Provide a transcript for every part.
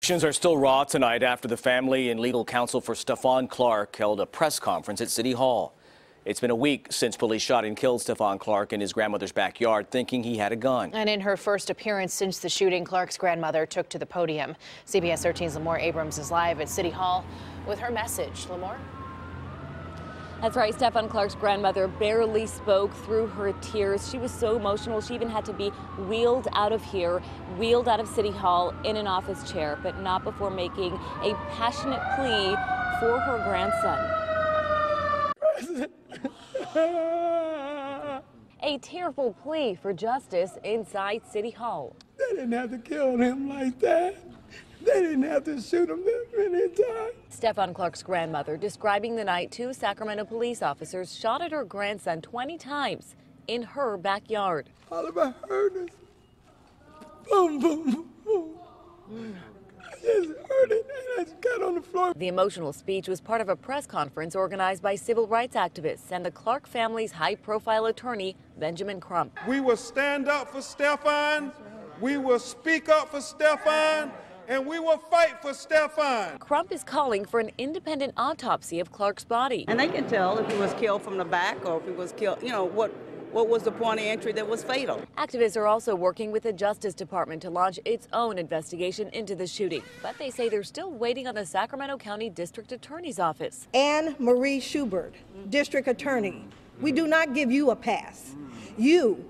Reactions are still raw tonight after the family and legal counsel for Stephon Clark held a press conference at City Hall. It's been a week since police shot and killed Stephon Clark in his grandmother's backyard, thinking he had a gun. And in her first appearance since the shooting, Clark's grandmother took to the podium. CBS 13's Lamore Abrams is live at City Hall with her message. Lamore? That's right. Stephon Clark's grandmother barely spoke through her tears. She was so emotional. She even had to be wheeled out of here, wheeled out of City Hall in an office chair, but not before making a passionate plea for her grandson. A tearful plea for justice inside City Hall. They didn't have to kill him like that. They didn't have to shoot him that many times. Stephon Clark's grandmother describing the night two Sacramento police officers shot at her grandson 20 times in her backyard. All I heard is boom, boom, boom. I just heard it and I just got on the floor. The emotional speech was part of a press conference organized by civil rights activists and the Clark family's high-profile attorney, Benjamin Crump. We will stand up for Stephon. We will speak up for Stephon. And we will fight for Stephon. Crump is calling for an independent autopsy of Clark's body. And they can tell if he was killed from the back or if he was killed, you know, what was the point of entry that was fatal. Activists are also working with the Justice Department to launch its own investigation into the shooting. But they say they're still waiting on the Sacramento County District Attorney's Office. Anne Marie Schubert, District Attorney, we do not give you a pass. You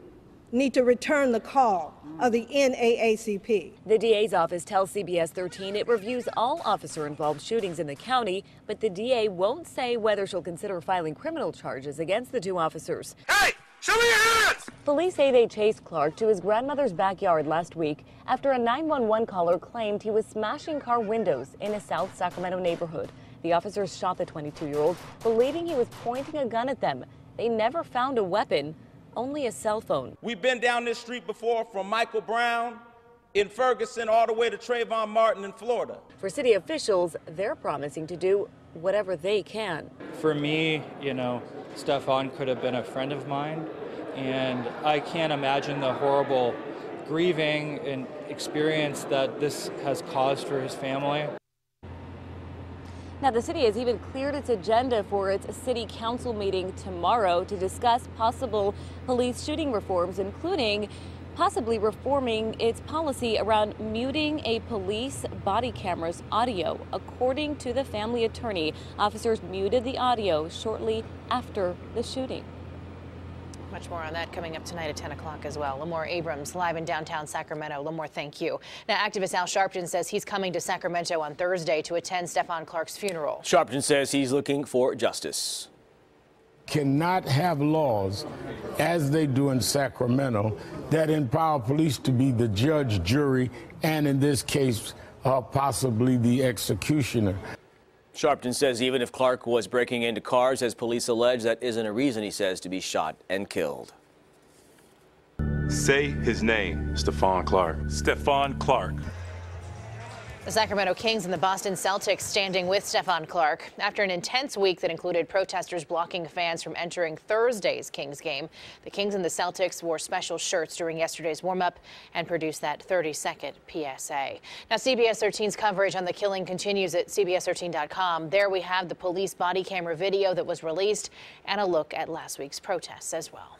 need to return the call of the NAACP. The DA's office tells CBS 13 it reviews all officer-involved shootings in the county, but the DA won't say whether she'll consider filing criminal charges against the two officers. Hey, show me your hands! Police say they chased Clark to his grandmother's backyard last week after a 911 caller claimed he was smashing car windows in a South Sacramento neighborhood. The officers shot the 22-year-old, believing he was pointing a gun at them. They never found a weapon, only a cell phone. We've been down this street before, from Michael Brown in Ferguson all the way to Trayvon Martin in Florida. For city officials, they're promising to do whatever they can. For me, you know, Stephon could have been a friend of mine, and I can't imagine the horrible grieving and experience that this has caused for his family. Now, the city has even cleared its agenda for its city council meeting tomorrow to discuss possible police shooting reforms, including possibly reforming its policy around muting a police body camera's audio. According to the family attorney, officers muted the audio shortly after the shooting. Much more on that coming up tonight at 10 o'clock as well. Lamore Abrams live in downtown Sacramento. Lamore, thank you. Now, activist Al Sharpton says he's coming to Sacramento on Thursday to attend Stephon Clark's funeral. Sharpton says he's looking for justice. Cannot have laws, as they do in Sacramento, that empower police to be the judge, jury, and in this case, possibly the executioner. Sharpton says even if Clark was breaking into cars, as police allege, that isn't a reason, he says, to be shot and killed. Say his name, Stephon Clark. Stephon Clark. The Sacramento Kings and the Boston Celtics standing with Stephon Clark. After an intense week that included protesters blocking fans from entering Thursday's Kings game, the Kings and the Celtics wore special shirts during yesterday's warm-up and produced that 30-second PSA. Now, CBS 13's coverage on the killing continues at CBS13.com. There we have the police body camera video that was released and a look at last week's protests as well.